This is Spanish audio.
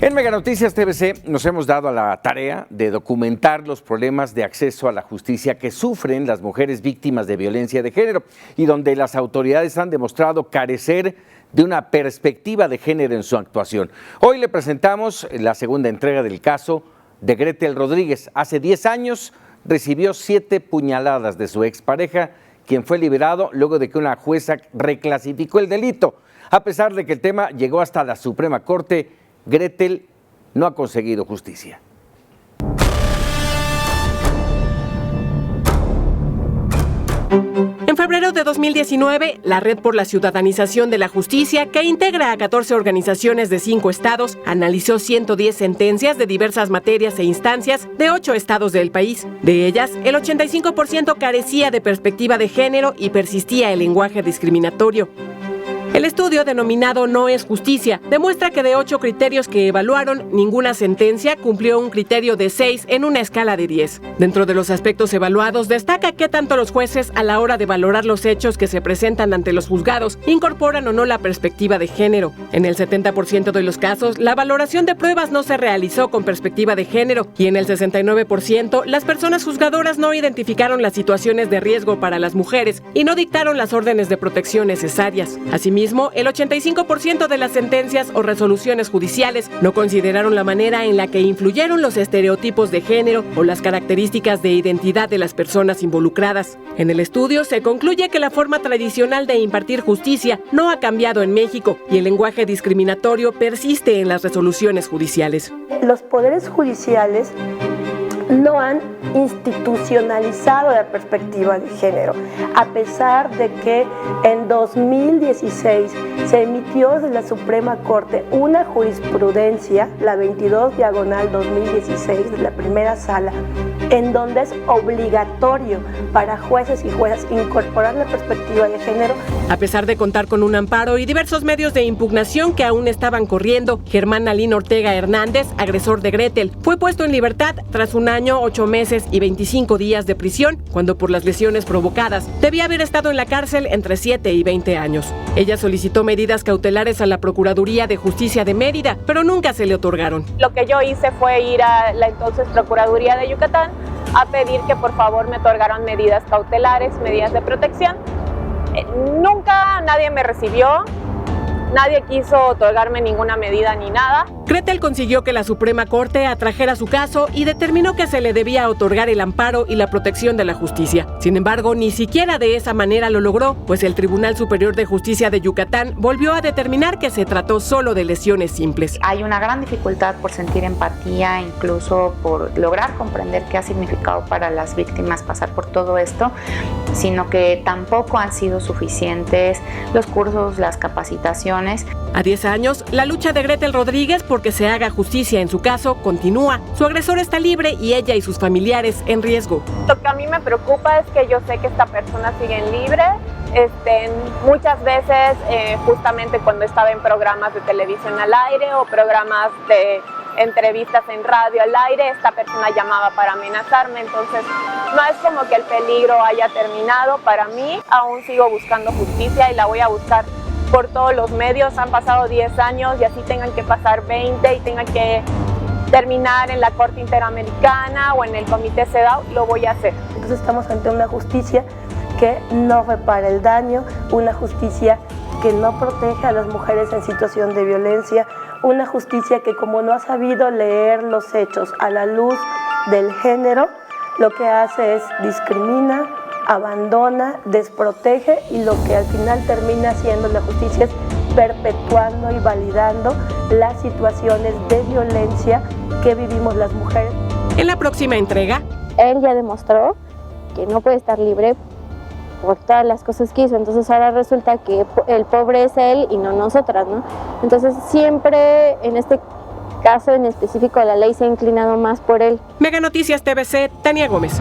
En Mega Noticias TVC nos hemos dado a la tarea de documentar los problemas de acceso a la justicia que sufren las mujeres víctimas de violencia de género y donde las autoridades han demostrado carecer de una perspectiva de género en su actuación. Hoy le presentamos la segunda entrega del caso de Gretel Rodríguez. Hace 10 años recibió 7 puñaladas de su expareja, quien fue liberado luego de que una jueza reclasificó el delito. A pesar de que el tema llegó hasta la Suprema Corte, Gretel no ha conseguido justicia. En febrero de 2019, la Red por la Ciudadanización de la Justicia, que integra a 14 organizaciones de 5 estados, analizó 110 sentencias de diversas materias e instancias de 8 estados del país. De ellas, el 85% carecía de perspectiva de género y persistía el lenguaje discriminatorio. El estudio, denominado No es Justicia, demuestra que de 8 criterios que evaluaron, ninguna sentencia cumplió un criterio de 6 en una escala de 10. Dentro de los aspectos evaluados, destaca que tanto los jueces, a la hora de valorar los hechos que se presentan ante los juzgados, incorporan o no la perspectiva de género. En el 70% de los casos, la valoración de pruebas no se realizó con perspectiva de género, y en el 69%, las personas juzgadoras no identificaron las situaciones de riesgo para las mujeres y no dictaron las órdenes de protección necesarias. Asimismo, el 85% de las sentencias o resoluciones judiciales no consideraron la manera en la que influyeron los estereotipos de género o las características de identidad de las personas involucradas. En el estudio se concluye que la forma tradicional de impartir justicia no ha cambiado en México y el lenguaje discriminatorio persiste en las resoluciones judiciales. Los poderes judiciales no han institucionalizado la perspectiva de género, a pesar de que en 2016 se emitió desde la Suprema Corte una jurisprudencia, la 22/2016 de la primera sala, en donde es obligatorio para jueces y juezas incorporar la perspectiva de género. A pesar de contar con un amparo y diversos medios de impugnación que aún estaban corriendo, Germán Alín Ortega Hernández, agresor de Gretel, fue puesto en libertad tras un año, 8 meses y 25 días de prisión, cuando por las lesiones provocadas debía haber estado en la cárcel entre 7 y 20 años. Ella solicitó medidas cautelares a la Procuraduría de Justicia de Mérida, pero nunca se le otorgaron. Lo que yo hice fue ir a la entonces Procuraduría de Yucatán a pedir que por favor me otorgaran medidas cautelares, medidas de protección. Nunca nadie me recibió. Nadie quiso otorgarme ninguna medida ni nada. Gretel consiguió que la Suprema Corte atrajera su caso y determinó que se le debía otorgar el amparo y la protección de la justicia. Sin embargo, ni siquiera de esa manera lo logró, pues el Tribunal Superior de Justicia de Yucatán volvió a determinar que se trató solo de lesiones simples. Hay una gran dificultad por sentir empatía, incluso por lograr comprender qué ha significado para las víctimas pasar por todo esto, sino que tampoco han sido suficientes los cursos, las capacitaciones. A 10 años, la lucha de Gretel Rodríguez por que se haga justicia en su caso continúa. Su agresor está libre y ella y sus familiares en riesgo. Lo que a mí me preocupa es que yo sé que esta persona sigue libre. Muchas veces, justamente cuando estaba en programas de televisión al aire o programas de entrevistas en radio al aire, esta persona llamaba para amenazarme, entonces no es como que el peligro haya terminado para mí. Aún sigo buscando justicia y la voy a buscar por todos los medios. Han pasado 10 años y así tengan que pasar 20 y tengan que terminar en la Corte Interamericana o en el Comité CEDAW, lo voy a hacer. Entonces estamos ante una justicia que no repara el daño, una justicia que no protege a las mujeres en situación de violencia, una justicia que, como no ha sabido leer los hechos a la luz del género, lo que hace es discrimina, abandona, desprotege, y lo que al final termina haciendo la justicia es perpetuando y validando las situaciones de violencia que vivimos las mujeres. En la próxima entrega, él ya demostró que no puede estar libre por todas las cosas que hizo, entonces ahora resulta que el pobre es él y no nosotras, ¿no? Entonces siempre en este caso en específico la ley se ha inclinado más por él. Mega Noticias TVC, Tania Gómez.